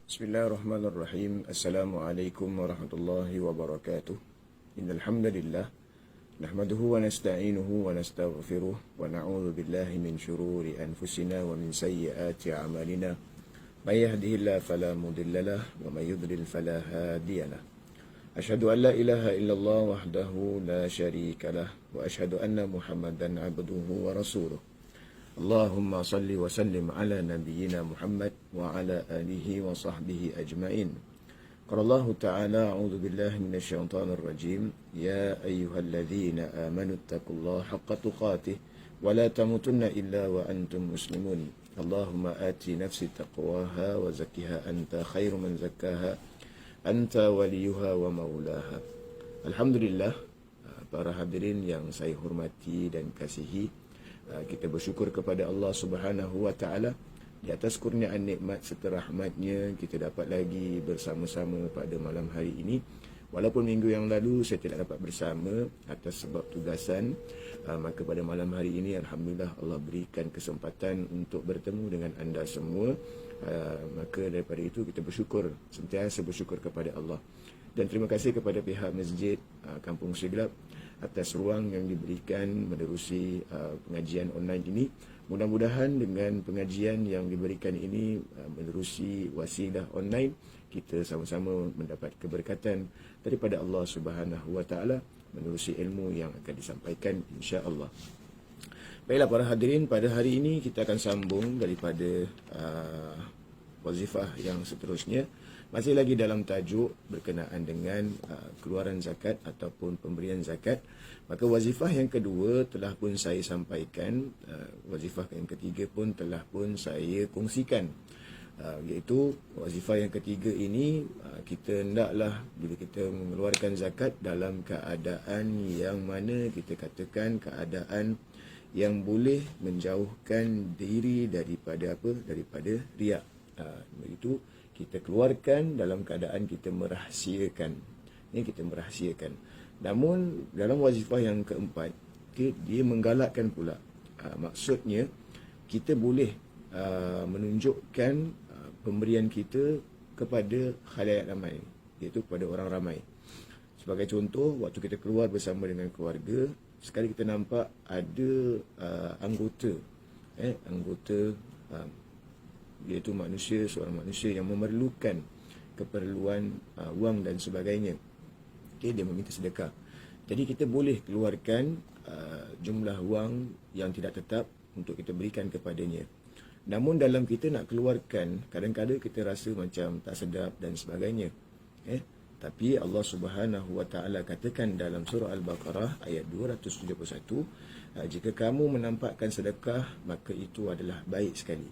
Bismillahirrahmanirrahim. Assalamualaikum warahmatullahi wabarakatuh. Innal hamdalillah nahmaduhu wa nasta'inuhu wa nastaghfiruh wa na'udzu billahi min shururi anfusina wa min sayyiati a'malina. May yahdihillahu fala mudilla lahu wa may yudlil fala hadiya lahu. Asyhadu an la ilaha illallah wahdahu la syarika lahu wa asyhadu anna Muhammadan 'abduhu wa rasuluh. Allahumma salli wa sallim ala nabiyyina Muhammad wa ala alihi wa sahbihi ajma'in. Qala Allah Ta'ala, a'udzu billahi minasy syaithanir rajim. Ya ayyuhalladzina amanu taqullaha haqqa tuqatih wa la tamutunna illa wa antum muslimun. Allahumma ati nafsi taqwaha wa zakkiha anta khairu man zakkaha anta waliyuha wa maulaha. Alhamdulillah, para hadirin yang saya hormati dan kasihi, kita bersyukur kepada Allah Subhanahu wa Ta'ala di atas kurniaan nikmat serta rahmatnya kita dapat lagi bersama-sama pada malam hari ini. Walaupun minggu yang lalu saya tidak dapat bersama atas sebab tugasan, maka pada malam hari ini Alhamdulillah Allah berikan kesempatan untuk bertemu dengan anda semua. Maka daripada itu kita bersyukur, sentiasa bersyukur kepada Allah. Dan terima kasih kepada pihak Masjid Kampung Siglap atas ruang yang diberikan menerusi pengajian online ini. Mudah-mudahan dengan pengajian yang diberikan ini menerusi wasilah online, kita sama-sama mendapat keberkatan daripada Allah Subhanahu wa Ta'ala menerusi ilmu yang akan disampaikan, insya-Allah. Baiklah para hadirin, pada hari ini kita akan sambung daripada wazifah yang seterusnya. Masih lagi dalam tajuk berkenaan dengan keluaran zakat ataupun pemberian zakat. Maka wazifah yang kedua telah pun saya sampaikan, wazifah yang ketiga pun telah pun saya kongsikan. Iaitu wazifah yang ketiga ini, kita hendaklah bila kita mengeluarkan zakat dalam keadaan yang mana kita katakan keadaan yang boleh menjauhkan diri daripada apa? Daripada riak. Begitu kita keluarkan dalam keadaan kita merahsiakan. Ini kita merahsiakan. Namun dalam wazifah yang keempat, dia menggalakkan pula. Maksudnya kita boleh menunjukkan pemberian kita kepada khalayak ramai, iaitu kepada orang ramai. Sebagai contoh, waktu kita keluar bersama dengan keluarga, sekali kita nampak ada anggota iaitu manusia, seorang manusia yang memerlukan keperluan wang dan sebagainya. Dia meminta sedekah. Jadi kita boleh keluarkan jumlah wang yang tidak tetap untuk kita berikan kepadanya. Namun dalam kita nak keluarkan, kadang-kadang kita rasa macam tak sedap dan sebagainya. Tapi Allah Subhanahu wa Ta'ala katakan dalam surah Al-Baqarah ayat 271, jika kamu menampakkan sedekah, maka itu adalah baik sekali.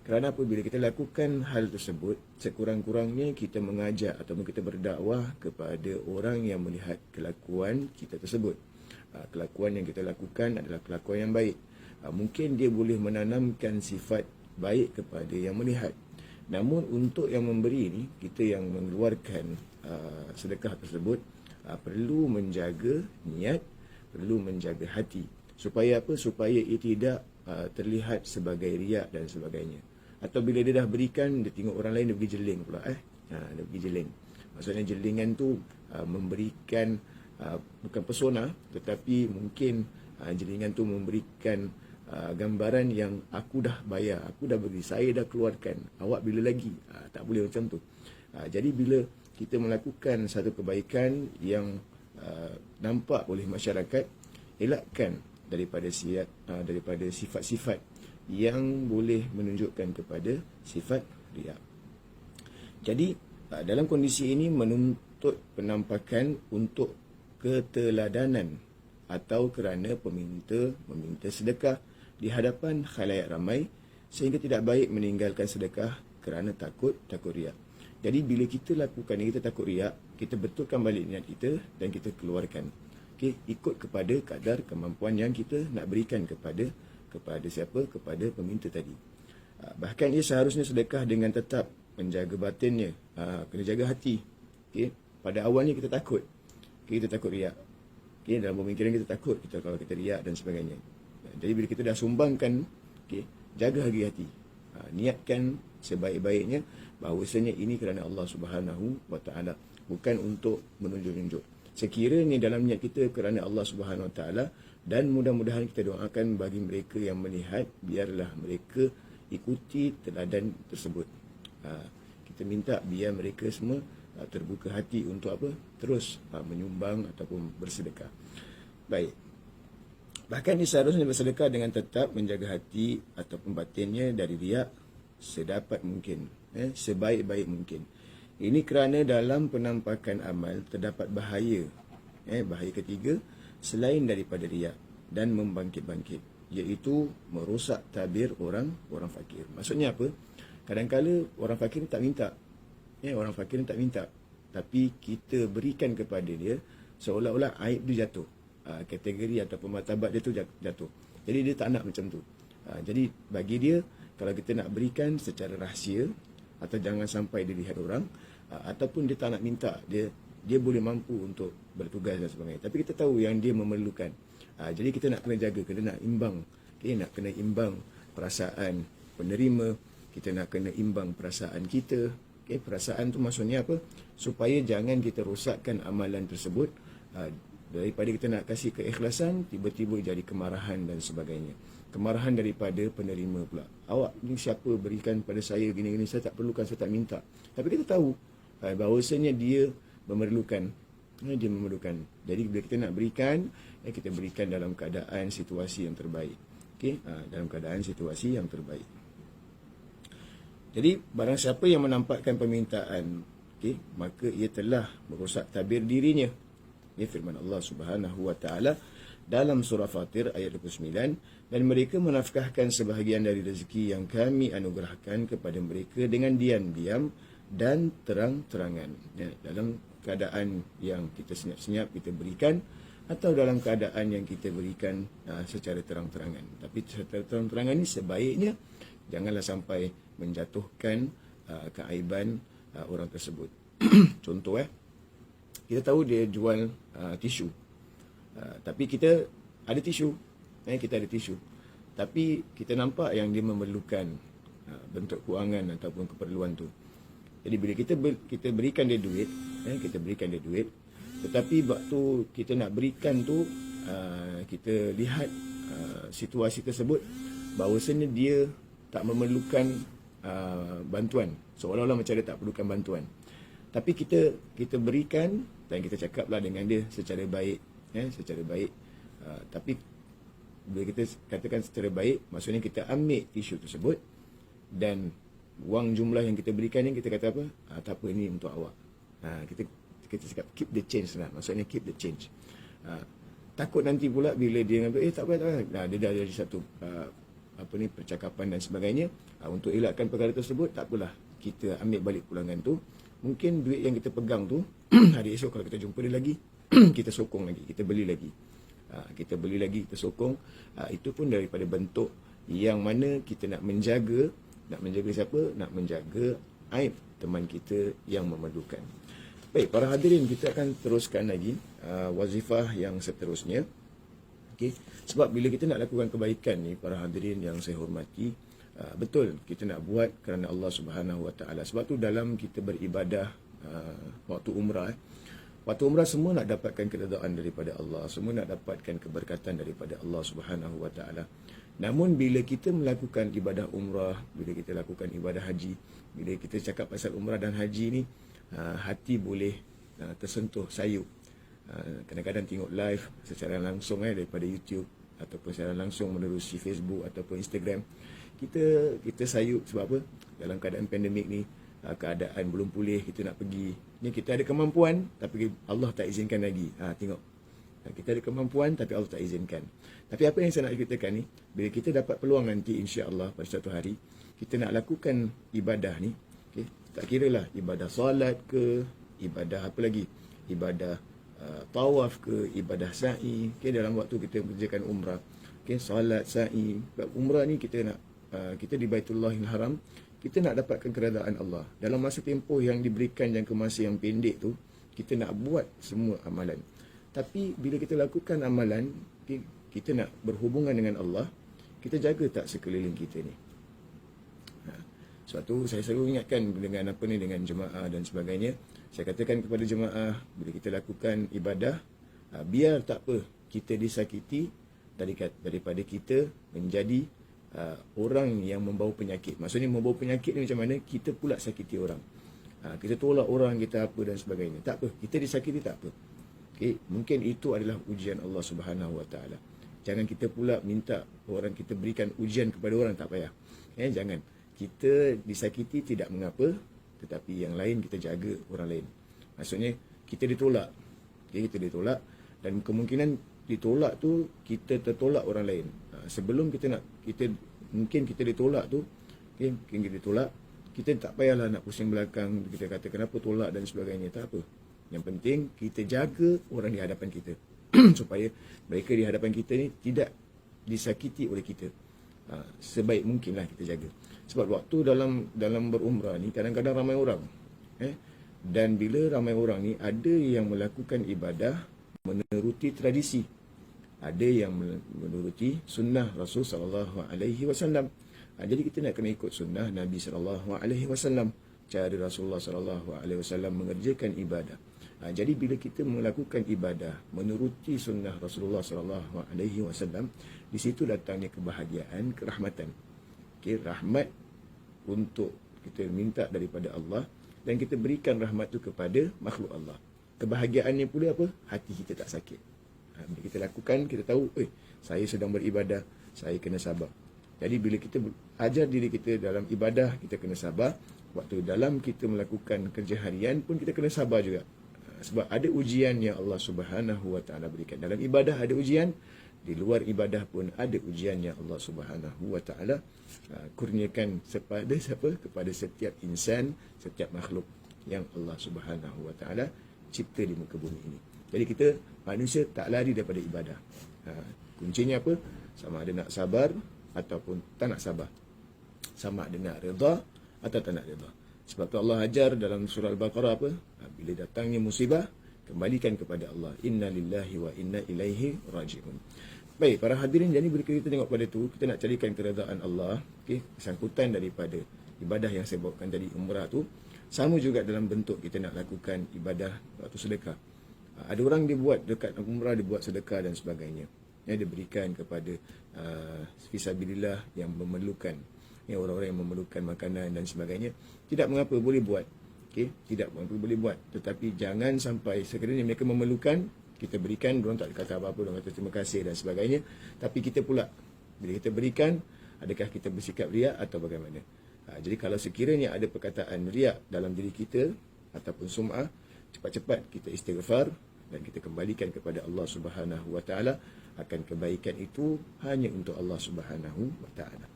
Kerana apabila kita lakukan hal tersebut, sekurang-kurangnya kita mengajak ataupun kita berdakwah kepada orang yang melihat kelakuan kita tersebut. Kelakuan yang kita lakukan adalah kelakuan yang baik. Mungkin dia boleh menanamkan sifat baik kepada yang melihat. Namun untuk yang memberi ni, kita yang mengeluarkan sedekah tersebut, perlu menjaga niat, perlu menjaga hati. Supaya apa? Supaya ia tidak terlihat sebagai riak dan sebagainya. Atau bila dia dah berikan, dia tengok orang lain, dia pergi jeling pula. Dia pergi jeling. Maksudnya jelingan tu memberikan bukan pesona, tetapi mungkin jelingan tu memberikan gambaran yang aku dah bayar, aku dah beri, saya dah keluarkan, awak bila lagi? Tak boleh macam tu. Jadi bila kita melakukan satu kebaikan yang nampak oleh masyarakat, elakkan daripada sifat-sifat yang boleh menunjukkan kepada sifat riak. Jadi dalam kondisi ini menuntut penampakan untuk keteladanan atau kerana meminta sedekah di hadapan khalayak ramai, sehingga tidak baik meninggalkan sedekah kerana takut riak. Jadi bila kita lakukan ini, kita takut riak, kita betulkan balik niat kita dan kita keluarkan. Ikut kepada kadar kemampuan yang kita nak berikan kepada siapa? Kepada peminta tadi. Bahkan ia seharusnya sedekah dengan tetap menjaga batinnya. Kena jaga hati. Pada awalnya kita takut. Kita takut riak. Dalam pemikiran kita takut kalau kita riak dan sebagainya. Jadi bila kita dah sumbangkan, jaga harga hati. Niatkan sebaik-baiknya, bahawasanya ini kerana Allah Subhanahu wa taala, bukan untuk menunjuk-nunjuk. Sekiranya dalam niat kita kerana Allah Subhanahu wa taala, dan mudah-mudahan kita doakan bagi mereka yang melihat, biarlah mereka ikuti teladan tersebut. Kita minta biar mereka semua terbuka hati untuk apa? Terus menyumbang ataupun bersedekah. Baik. Bahkan seharusnya bersedekah dengan tetap menjaga hati ataupun batinnya dari riak sedapat mungkin, sebaik-baik mungkin. Ini kerana dalam penampakan amal terdapat bahaya. Bahaya ketiga selain daripada riak dan membangkit-bangkit, iaitu merosak tabir orang fakir. Maksudnya apa? Kadang-kala orang fakir tak minta. Orang fakir tak minta, tapi kita berikan kepada dia seolah-olah aib dia jatuh. Kategori ataupun martabat dia tu jatuh. Jadi dia tak nak macam tu. Jadi bagi dia, kalau kita nak berikan secara rahsia atau jangan sampai dilihat orang, ataupun dia tak nak minta, dia boleh mampu untuk bertugas dan sebagainya, tapi kita tahu yang dia memerlukan. Jadi kita nak kena jaga, kena nak imbang. Nak kena imbang perasaan penerima, kita nak kena imbang perasaan kita. Perasaan tu maksudnya apa? Supaya jangan kita rosakkan amalan tersebut. Daripada kita nak kasih keikhlasan, tiba-tiba jadi kemarahan dan sebagainya. Kemarahan daripada penerima pula. Awak ni siapa berikan pada saya gini-gini, saya tak perlukan, saya tak minta. Tapi kita tahu bahawasanya dia memerlukan. Dia memerlukan. Jadi bila kita nak berikan, kita berikan dalam keadaan situasi yang terbaik. Dalam keadaan situasi yang terbaik. Jadi barang siapa yang menampakkan permintaan, maka ia telah merosak tabir dirinya. Firman Allah Subhanahu wa taala dalam surah Fatir ayat 29, dan mereka menafkahkan sebahagian dari rezeki yang kami anugerahkan kepada mereka dengan diam-diam dan terang-terangan. Dalam keadaan yang kita senyap-senyap kita berikan, atau dalam keadaan yang kita berikan secara terang-terangan. Tapi secara terang-terangan ini sebaiknya janganlah sampai menjatuhkan keaiban orang tersebut. Contoh kita tahu dia jual tisu, tapi kita ada tisu, kita ada tisu, tapi kita nampak yang dia memerlukan bentuk kewangan ataupun keperluan tu. Jadi bila kita berikan dia duit, tetapi waktu kita nak berikan tu, kita lihat situasi tersebut bahawasanya dia tak memerlukan bantuan, seolah-olah macam dia tak perlukan bantuan. Tapi kita berikan dan kita cakaplah dengan dia secara baik, tapi bila kita katakan secara baik, maksudnya kita ambil isu tersebut dan wang jumlah yang kita berikan ni, kita kata apa? Tak apa, ini untuk awak. Kita cakap keep the change lah, maksudnya keep the change. Takut nanti pula bila dia ngambil, tak apa. Dia dah jadi satu percakapan dan sebagainya. Untuk elakkan perkara tersebut, tak apalah, kita ambil balik pulangan tu. Mungkin duit yang kita pegang tu, hari esok kalau kita jumpa dia lagi, kita sokong lagi, kita beli lagi. Kita sokong. Itu pun daripada bentuk yang mana kita nak menjaga siapa? Nak menjaga aib teman kita yang memerlukan. Baik, para hadirin, kita akan teruskan lagi wazifah yang seterusnya. Sebab bila kita nak lakukan kebaikan ni, para hadirin yang saya hormati, betul kita nak buat kerana Allah Subhanahu wa taala. Sebab tu dalam kita beribadah waktu umrah, semua nak dapatkan keredaan daripada Allah, semua nak dapatkan keberkatan daripada Allah Subhanahu wa taala. Namun bila kita melakukan ibadah umrah, bila kita lakukan ibadah haji, bila kita cakap pasal umrah dan haji ni, hati boleh tersentuh, sayup. Kadang-kadang tengok live secara langsung daripada YouTube ataupun secara langsung menerusi Facebook ataupun Instagram, kita sayup. Sebab apa? Dalam keadaan pandemik ni, keadaan belum pulih, kita nak pergi ni, kita ada kemampuan tapi Allah tak izinkan lagi. Tengok, kita ada kemampuan tapi Allah tak izinkan. Tapi apa yang saya nak ceritakan ni, bila kita dapat peluang nanti insya-Allah pada satu hari, kita nak lakukan ibadah ni, tak kira lah ibadah solat ke, ibadah apa lagi, ibadah tawaf ke, ibadah sa'i, dalam waktu kita kerjakan umrah, solat, sa'i, umrah ni kita nak kita di Baitullahil Haram, kita nak dapatkan keredaan Allah dalam masa tempoh yang diberikan, jangka masa yang pendek tu, kita nak buat semua amalan. Tapi bila kita lakukan amalan, kita nak berhubungan dengan Allah, kita jaga tak sekeliling kita ni? Sebab tu saya selalu ingatkan dengan dengan jemaah dan sebagainya. Saya katakan kepada jemaah, bila kita lakukan ibadah, biar tak apa kita disakiti daripada kita menjadi orang yang membawa penyakit. Maksudnya membawa penyakit ni macam mana? Kita pula sakiti orang. Kita tolak orang, kita apa dan sebagainya. Tak apa, kita disakiti tak apa. Okay? Mungkin itu adalah ujian Allah Subhanahu Wa Taala. Jangan kita pula minta orang kita berikan ujian kepada orang, tak payah. Jangan. Kita disakiti tidak mengapa, tetapi yang lain kita jaga orang lain. Maksudnya kita ditolak. Okay? Kita ditolak dan kemungkinan ditolak tu kita tertolak orang lain. Sebelum mungkin kita ditolak tu, okay? Mungkin kita ditolak, kita tak payahlah nak pusing belakang, kita kata kenapa tolak dan sebagainya, tak apa. Yang penting kita jaga orang di hadapan kita supaya mereka di hadapan kita ni tidak disakiti oleh kita. Sebaik mungkinlah kita jaga. Sebab waktu dalam berumrah ni kadang-kadang ramai orang. Dan bila ramai orang ni, ada yang melakukan ibadah meneruti tradisi. Ada yang menuruti sunnah Rasul sallallahu alaihi wasallam. Jadi kita nak kena ikut sunnah Nabi sallallahu alaihi wasallam, cara Rasulullah sallallahu alaihi wasallam mengerjakan ibadah. Jadi bila kita melakukan ibadah menuruti sunnah Rasulullah sallallahu alaihi wasallam, di situ datangnya kebahagiaan, kerahmatan. Okay, rahmat untuk kita minta daripada Allah dan kita berikan rahmat tu kepada makhluk Allah. Kebahagiaannya pula apa? Hati kita tak sakit. Bila kita lakukan, kita tahu, saya sedang beribadah, saya kena sabar. Jadi bila kita ajar diri kita dalam ibadah, kita kena sabar. Waktu dalam kita melakukan kerja harian pun kita kena sabar juga. Sebab ada ujian yang Allah Subhanahu Wa Taala berikan. Dalam ibadah ada ujian, di luar ibadah pun ada ujian yang Allah Subhanahu Wa Taala kurniakan kepada siapa? Kepada setiap insan, setiap makhluk yang Allah Subhanahu Wa Taala cipta di muka bumi ini. Jadi kita manusia tak lari daripada ibadah. Kuncinya apa? Sama ada nak sabar ataupun tak nak sabar. Sama ada nak redha atau tak nak redha. Sebab tu Allah ajar dalam surah Al-Baqarah apa? Bila datangnya musibah, kembalikan kepada Allah. Inna lillahi wa inna ilaihi raji'un. Baik, para hadirin, jadi bila kita tengok pada tu, kita nak carikan keredaan Allah. Okay? Kesangkutan daripada ibadah yang saya bawakan tadi, umrah tu, sama juga dalam bentuk kita nak lakukan ibadah waktu sedekah. Ada orang dia buat dekat umrah, dia buat sedekah dan sebagainya. Dia berikan kepada fisabilillah yang memerlukan, orang-orang yang memerlukan makanan dan sebagainya. Tidak mengapa, boleh buat. Okay? Tidak mengapa, boleh buat. Tetapi jangan sampai sekiranya mereka memerlukan, kita berikan, diorang tak kata apa-apa, diorang kata terima kasih dan sebagainya. Tapi kita pula, bila kita berikan, adakah kita bersikap riak atau bagaimana? Jadi kalau sekiranya ada perkataan riak dalam diri kita ataupun sum'ah, cepat-cepat kita istighfar dan kita kembalikan kepada Allah Subhanahu Wa Taala. Akan kebaikan itu hanya untuk Allah Subhanahu Wa Taala.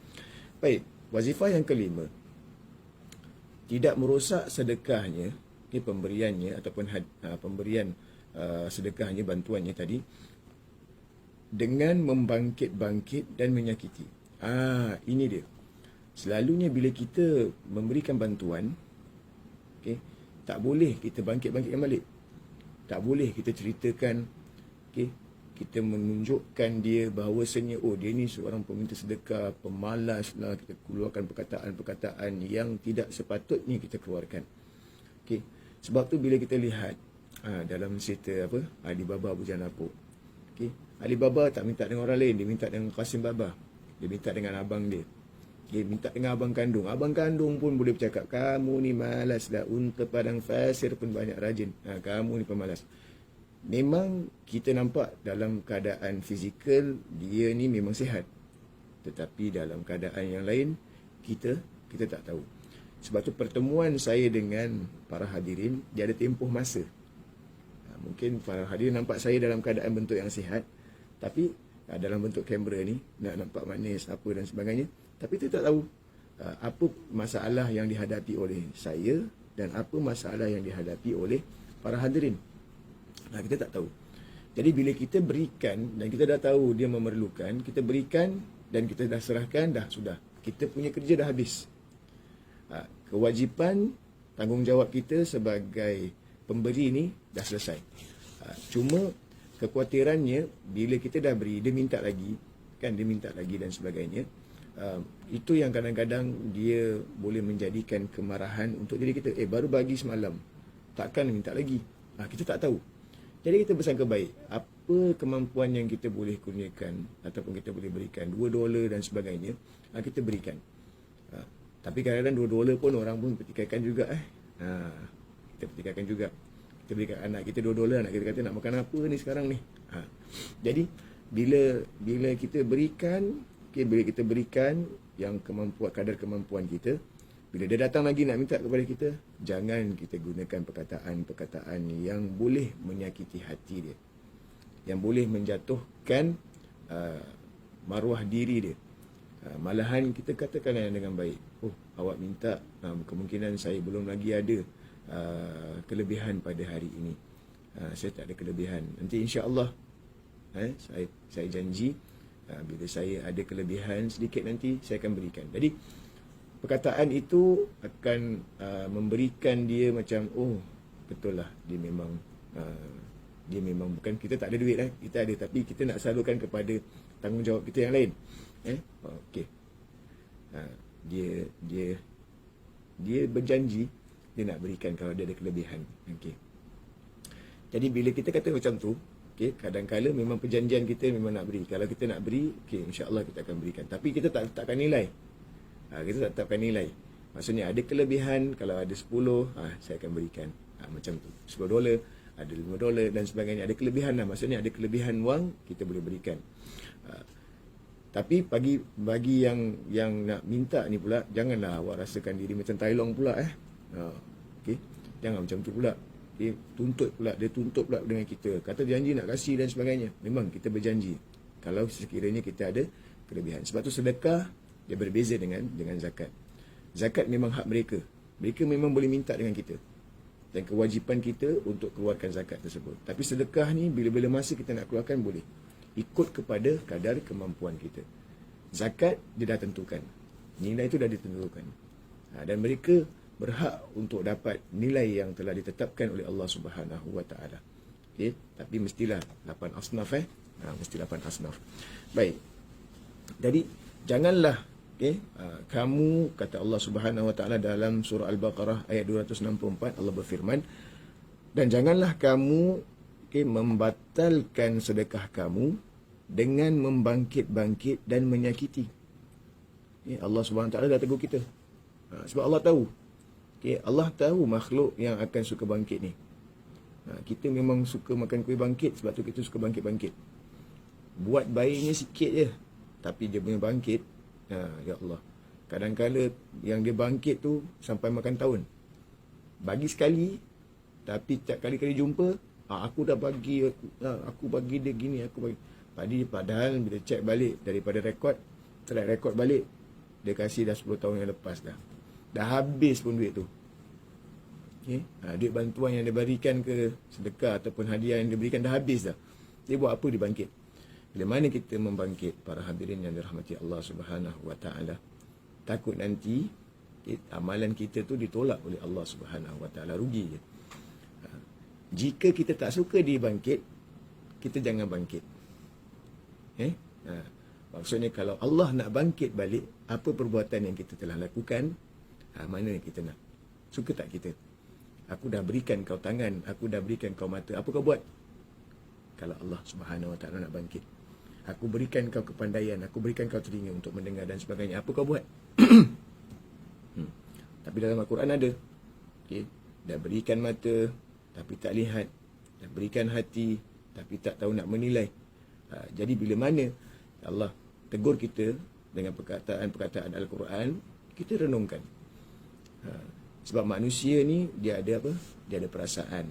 Baik, wazifah yang kelima, tidak merosak sedekahnya, pemberiannya ataupun pemberian sedekahnya, bantuannya tadi, dengan membangkit-bangkit dan menyakiti. Ini dia. Selalunya bila kita memberikan bantuan, tak boleh kita bangkit-bangkitkan balik. Tak boleh kita ceritakan, kita menunjukkan dia bahawasanya, dia ni seorang peminta sedekah, pemalas lah, kita keluarkan perkataan-perkataan yang tidak sepatutnya kita keluarkan. Sebab tu bila kita lihat dalam cerita Alibaba Bujang Lapuk, Alibaba tak minta dengan orang lain, dia minta dengan Qasim Baba, dia minta dengan abang dia. Dia minta dengan abang kandung. Abang kandung pun boleh bercakap, kamu ni malas dah, unta padang pasir pun banyak rajin. Kamu ni pemalas. Memang kita nampak dalam keadaan fizikal, dia ni memang sihat. Tetapi dalam keadaan yang lain, kita tak tahu. Sebab tu pertemuan saya dengan para hadirin, dia ada tempoh masa. Mungkin para hadirin nampak saya dalam keadaan bentuk yang sihat, tapi dalam bentuk kamera ni, nak nampak manis, apa dan sebagainya. Tapi kita tak tahu apa masalah yang dihadapi oleh saya dan apa masalah yang dihadapi oleh para hadirin. Kita tak tahu. Jadi bila kita berikan dan kita dah tahu dia memerlukan, kita berikan dan kita dah serahkan, dah sudah. Kita punya kerja dah habis. Kewajipan, tanggungjawab kita sebagai pemberi ni dah selesai. Cuma kekhawatirannya bila kita dah beri, dia minta lagi, dia minta lagi dan sebagainya. itu yang kadang-kadang dia boleh menjadikan kemarahan untuk diri kita. Baru bagi semalam, takkan minta lagi. Kita tak tahu. Jadi kita bersangka baik, apa kemampuan yang kita boleh kurniakan ataupun kita boleh berikan, $2 dan sebagainya, kita berikan. Tapi kadang-kadang $2 pun orang pun pertikaikan juga. Kita pertikaikan juga. Kita berikan anak kita $2, anak kita kata nak makan apa ni sekarang ni. Jadi bila kita berikan, bila kita berikan yang kadar kemampuan kita, bila dia datang lagi nak minta kepada kita, jangan kita gunakan perkataan-perkataan yang boleh menyakiti hati dia, yang boleh menjatuhkan maruah diri dia. Malahan kita katakan dengan baik, awak minta, kemungkinan saya belum lagi ada kelebihan pada hari ini. Saya tak ada kelebihan. Nanti insya-Allah saya janji bila saya ada kelebihan sedikit nanti saya akan berikan. Jadi perkataan itu akan memberikan dia macam, betul lah, dia memang bukan kita tak ada duit kita ada, tapi kita nak salurkan kepada tanggungjawab kita yang lain. Okey. Dia berjanji dia nak berikan kalau dia ada kelebihan. Okey. Jadi bila kita kata macam tu, kadang-kala memang perjanjian kita memang nak beri. Kalau kita nak beri, insya-Allah kita akan berikan. Tapi kita takkan nilai. Kita tak tetapkan nilai. Maksudnya ada kelebihan, kalau ada 10, saya akan berikan. Macam tu. $10, ada $5 dan sebagainya. Ada kelebihan lah. Maksudnya ada kelebihan wang, kita boleh berikan. Tapi bagi yang nak minta ni pula, janganlah awak rasakan diri macam Tailong pula. Jangan macam tu pula. Dia tuntut pula dengan kita. Kata janji nak kasih dan sebagainya. Memang kita berjanji. Kalau sekiranya kita ada kelebihan. Sebab tu sedekah dia berbeza dengan zakat. Zakat memang hak mereka. Mereka memang boleh minta dengan kita. Dan kewajipan kita untuk keluarkan zakat tersebut. Tapi sedekah ni bila-bila masa kita nak keluarkan boleh. Ikut kepada kadar kemampuan kita. Zakat dia dah tentukan. Nilai itu dah ditentukan. Dan mereka berhak untuk dapat nilai yang telah ditetapkan oleh Allah Subhanahu Wa Taala. Tapi mestilah 8 asnaf mesti 8 asnaf. Baik. Jadi janganlah kamu, kata Allah Subhanahu Wa Taala dalam surah Al-Baqarah ayat 264, Allah berfirman, dan janganlah kamu membatalkan sedekah kamu dengan membangkit-bangkit dan menyakiti. Allah Subhanahu Wa Taala dah tegur kita. Sebab Allah tahu. Allah tahu makhluk yang akan suka bangkit ni. Kita memang suka makan kuih bangkit, sebab tu kita suka bangkit-bangkit. Buat baiknya sikit je, tapi dia punya bangkit, ya Allah, kadang-kala yang dia bangkit tu sampai makan tahun. Bagi sekali, tapi tiap kali-kali jumpa, aku dah bagi, aku bagi dia gini, aku bagi. Padahal bila cek balik daripada track rekod balik, dia kasih dah 10 tahun yang lepas dah. Dah habis pun duit tu. Duit bantuan yang dia berikan ke sedekah ataupun hadiah yang dia berikan dah habis dah. Dia buat apa dia bangkit? Bila mana kita membangkit, para hadirin yang dirahmati Allah Subhanahu Wa Taala, takut nanti amalan kita tu ditolak oleh Allah Subhanahu Wa Taala, rugi je. Jika kita tak suka dia bangkit, kita jangan bangkit. Maksudnya kalau Allah nak bangkit balik, apa perbuatan yang kita telah lakukan, mana yang kita nak? Suka tak kita? Aku dah berikan kau tangan, aku dah berikan kau mata, apa kau buat? Kalau Allah Subhanahu Wa Taala nak bangkit, aku berikan kau kepandaian, aku berikan kau telinga untuk mendengar dan sebagainya, apa kau buat? Tapi dalam Al-Quran ada, dah berikan mata tapi tak lihat, dah berikan hati tapi tak tahu nak menilai. Jadi bila mana Allah tegur kita dengan perkataan-perkataan Al-Quran, kita renungkan. Sebab manusia ni dia ada apa? Dia ada perasaan.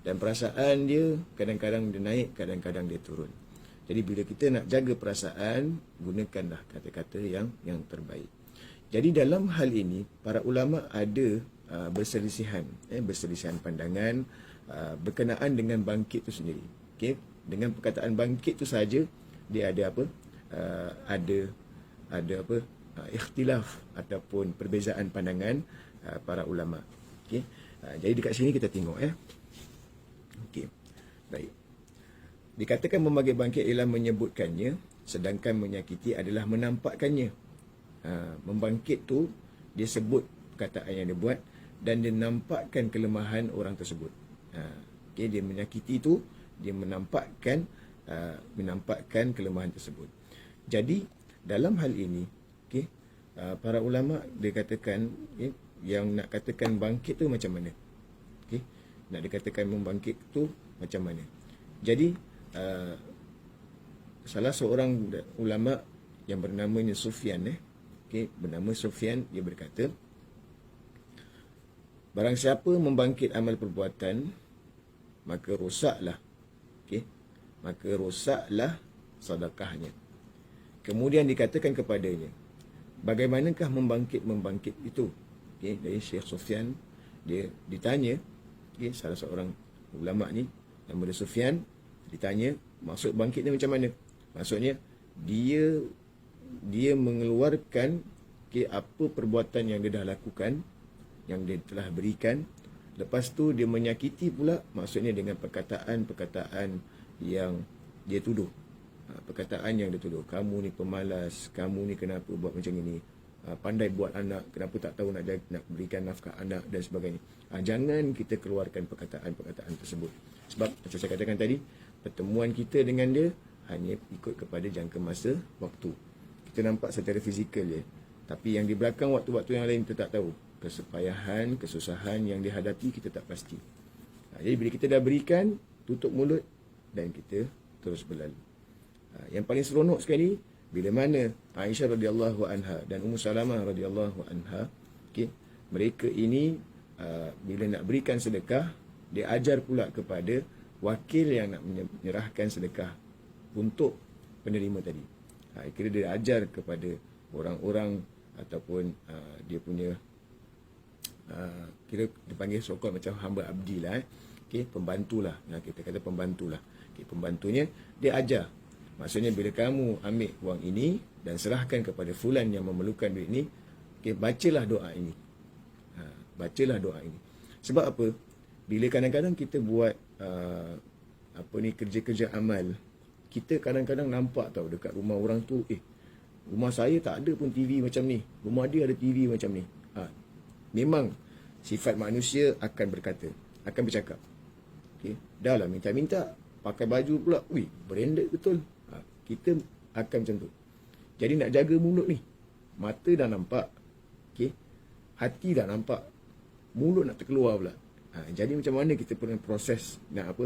Dan perasaan dia kadang-kadang dia naik, kadang-kadang dia turun. Jadi bila kita nak jaga perasaan, gunakanlah kata-kata yang terbaik. Jadi dalam hal ini, para ulama ada berselisihan pandangan berkenaan dengan bangkit itu sendiri. Dengan perkataan bangkit itu saja, dia ada apa? Ada apa? Ikhtilaf ataupun perbezaan pandangan para ulama. Jadi dekat sini kita tengok baik. Dikatakan membangkit-bangkit ialah menyebutkannya, sedangkan menyakiti adalah menampakkannya. Membangkit tu dia sebut perkataan yang dia buat dan dia nampakkan kelemahan orang tersebut. Okay, dia menyakiti tu, dia menampakkan kelemahan tersebut. Jadi dalam hal ini, okay, para ulama dia katakan, okay, yang nak katakan bangkit tu macam mana? Okay, nak dikatakan membangkit tu macam mana? Jadi salah seorang ulama yang bernamanya Sufyan, okay, bernama Sufyan, dia berkata, barang siapa membangkit amal perbuatan, maka rosaklah, okay, maka rosaklah sedekahnya. Kemudian dikatakan kepadanya, bagaimanakah membangkit itu? Okay, dari Syekh Sufyan, dia ditanya, okay, salah seorang ulama ni, nama dia Sufyan, ditanya, maksud bangkit ni macam mana? Maksudnya, dia mengeluarkan, okay, apa perbuatan yang dia dah lakukan, yang dia telah berikan. Lepas tu dia menyakiti pula, maksudnya dengan perkataan-perkataan yang dia tuduh. Perkataan yang dia tuduh, kamu ni pemalas, kamu ni kenapa buat macam ini, pandai buat anak, kenapa tak tahu nak berikan nafkah anak dan sebagainya. Jangan kita keluarkan perkataan-perkataan tersebut. Sebab macam saya katakan tadi, pertemuan kita dengan dia hanya ikut kepada jangka masa waktu. Kita nampak secara fizikal je, tapi yang di belakang waktu-waktu yang lain kita tak tahu. Kesepayahan, kesusahan yang dihadapi kita tak pasti. Jadi bila kita dah berikan, tutup mulut dan kita terus berlalu. Yang paling seronok sekali, bila mana Aisyah radhiyallahu anha dan Ummu Salamah radhiyallahu anha, okay, mereka ini bila nak berikan sedekah, dia ajar pula kepada wakil yang nak menyerahkan sedekah untuk penerima tadi. Kira dia ajar kepada orang-orang ataupun dia punya kira dipanggil sokol macam hamba abdi lah, okay, pembantulah, kita kata pembantulah, okay, pembantunya dia ajar. Maksudnya bila kamu ambil wang ini dan serahkan kepada fulan yang memerlukan duit ini, okay, bacalah doa ini. Bacalah doa ini. Sebab apa? Bila kadang-kadang kita buat kerja-kerja amal, kita kadang-kadang nampak tahu dekat rumah orang tu, rumah saya tak ada pun TV macam ni, rumah dia ada TV macam ni. Memang sifat manusia akan bercakap. Okay, dah lah minta-minta, pakai baju pula, branded betul. Kita akan macam tu. Jadi nak jaga mulut ni, mata dah nampak, okay, hati dah nampak, mulut nak terkeluar pula. Jadi macam mana kita perlu proses nak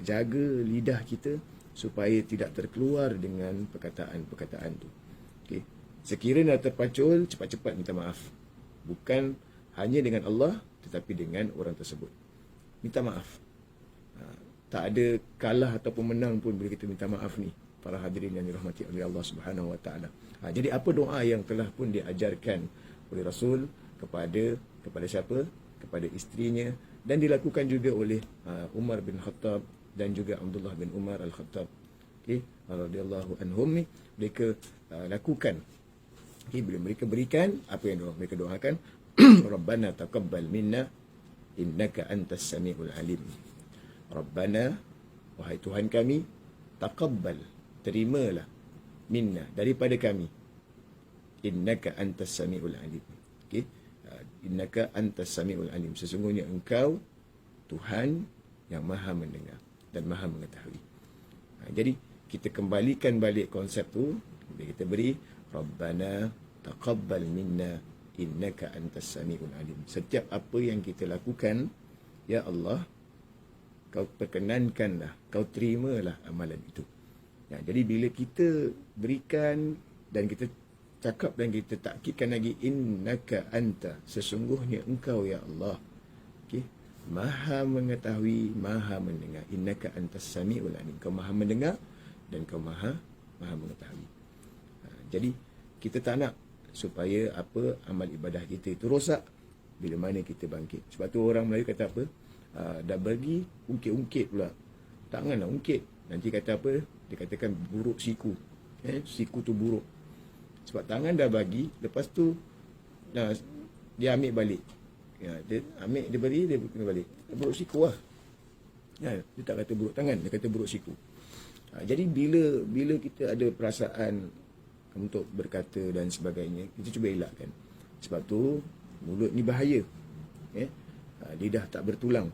jaga lidah kita supaya tidak terkeluar dengan perkataan-perkataan tu. Okay, sekiranya terpacul, cepat-cepat minta maaf. Bukan hanya dengan Allah, tetapi dengan orang tersebut. Minta maaf. Tak ada kalah ataupun menang pun bila kita minta maaf ni, para hadirin yang dirahmati oleh Allah Subhanahu Wa Taala. Jadi apa doa yang telah pun diajarkan oleh Rasul kepada siapa? Kepada isterinya, dan dilakukan juga oleh Umar bin Khattab dan juga Abdullah bin Umar Al-Khattab. Okay, radhiyallahu anhum ni mereka lakukan. Okay, bila mereka berikan, apa yang mereka doakan? Rabbana taqabbal minna innaka antas samiul alim. Rabbana, wahai Tuhan kami, taqabbal, terimalah, minna, daripada kami, innaka antas samiul alim. Okay, innaka antas samiul alim, sesungguhnya engkau Tuhan yang maha mendengar dan maha mengetahui. Jadi kita kembalikan balik konsep tu, kita beri Rabbana taqabbal minna innaka antas samiul alim. Setiap apa yang kita lakukan, ya Allah, kau perkenankanlah, kau terimalah amalan itu. Jadi bila kita berikan dan kita cakap dan kita takkidkan lagi, innaka anta, sesungguhnya engkau ya Allah, okay, maha mengetahui, maha mendengar. Innaka antas samiul alim, kau maha mendengar dan kau maha mengetahui. Jadi kita tak nak supaya amal ibadah kita itu rosak bila mana kita bangkit. Sebab tu orang Melayu kata apa? Dah bagi ungkit-ungkit pula. Janganlah ungkit. Nanti kata apa? Dia katakan buruk siku. Siku tu buruk. Sebab tangan dah bagi, lepas tu dia ambil balik. Dia ambil, dia beri, dia balik. Buruk siku lah. Dia tak kata buruk tangan, dia kata buruk siku. Jadi bila kita ada perasaan untuk berkata dan sebagainya, kita cuba elakkan. Sebab tu mulut ni bahaya, ya. Lidah tak bertulang.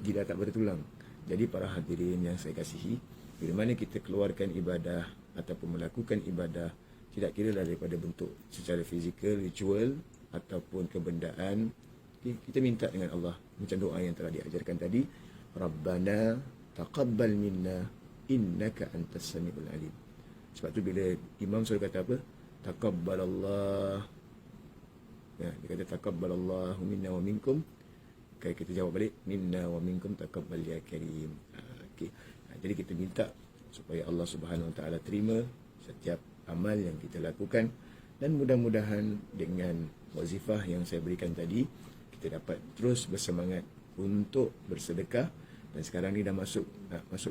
Lidah tak bertulang. Jadi para hadirin yang saya kasihi, bila mana kita keluarkan ibadah ataupun melakukan ibadah, tidak kira daripada bentuk secara fizikal, ritual ataupun kebendaan, kita minta dengan Allah macam doa yang telah diajarkan tadi, Rabbana taqabbal minna innaka antas samiul alim. Sebab tu bila imam suruh kata apa? Taqabbalallah. Ya, dia kata taqabbalallahu minna wa minkum. Kita jawab balik, minna wa minkum taqabbal ya karim. Okey. Jadi kita minta supaya Allah Subhanahu Wa Taala terima setiap amal yang kita lakukan, dan mudah-mudahan dengan wazifah yang saya berikan tadi, kita dapat terus bersemangat untuk bersedekah. Dan sekarang ni dah masuk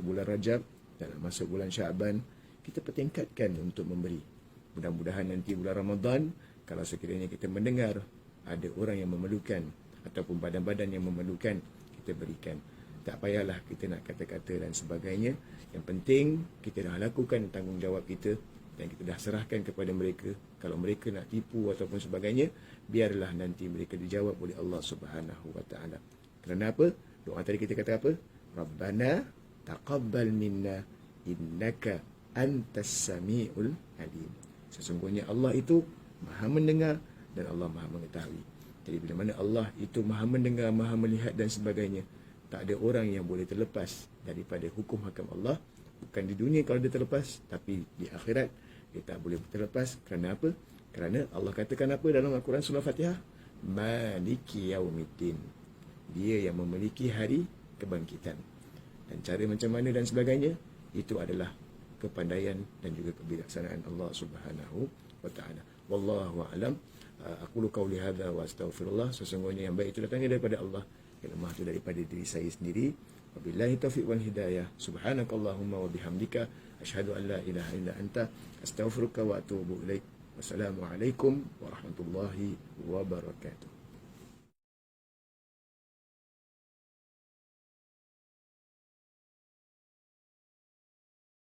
bulan Rajab dan masuk bulan Syaban, kita pertingkatkan untuk memberi. Mudah-mudahan nanti bulan Ramadan, kalau sekiranya kita mendengar ada orang yang memerlukan ataupun badan-badan yang memerlukan, kita berikan. Tak payahlah kita nak kata-kata dan sebagainya. Yang penting kita dah lakukan tanggungjawab kita dan kita dah serahkan kepada mereka. Kalau mereka nak tipu ataupun sebagainya, biarlah nanti mereka dijawab oleh Allah Subhanahu Wa Taala. Kerana apa? Doa tadi kita kata apa? Rabbana taqabbal minna innaka antas samiul alim. Sesungguhnya Allah itu Maha mendengar dan Allah Maha mengetahui. Jadi bila mana Allah itu Maha mendengar, Maha melihat dan sebagainya, tak ada orang yang boleh terlepas daripada hukum hakam Allah. Bukan di dunia kalau dia terlepas, tapi di akhirat dia tak boleh terlepas. Kerana apa? Kerana Allah katakan apa dalam Al-Quran surah Fatihah? Maliki yaumiddin. Dia yang memiliki hari kebangkitan. Dan cara macam mana dan sebagainya, itu adalah kepandaian dan juga kebijaksanaan Allah Subhanahu Wa Taala. Wallahu a'lam. Aku qauli hadza wa astaghfirullah. Sesungguhnya yang baik itu datangnya daripada Allah, yang lemah itu daripada diri saya sendiri. Wabillahi taufiq wal hidayah. Subhanakallahumma wa bihamdika asyhadu an la ilaha illa anta astaghfiruka wa atubu ilaik. Wassalamualaikum warahmatullahi wabarakatuh.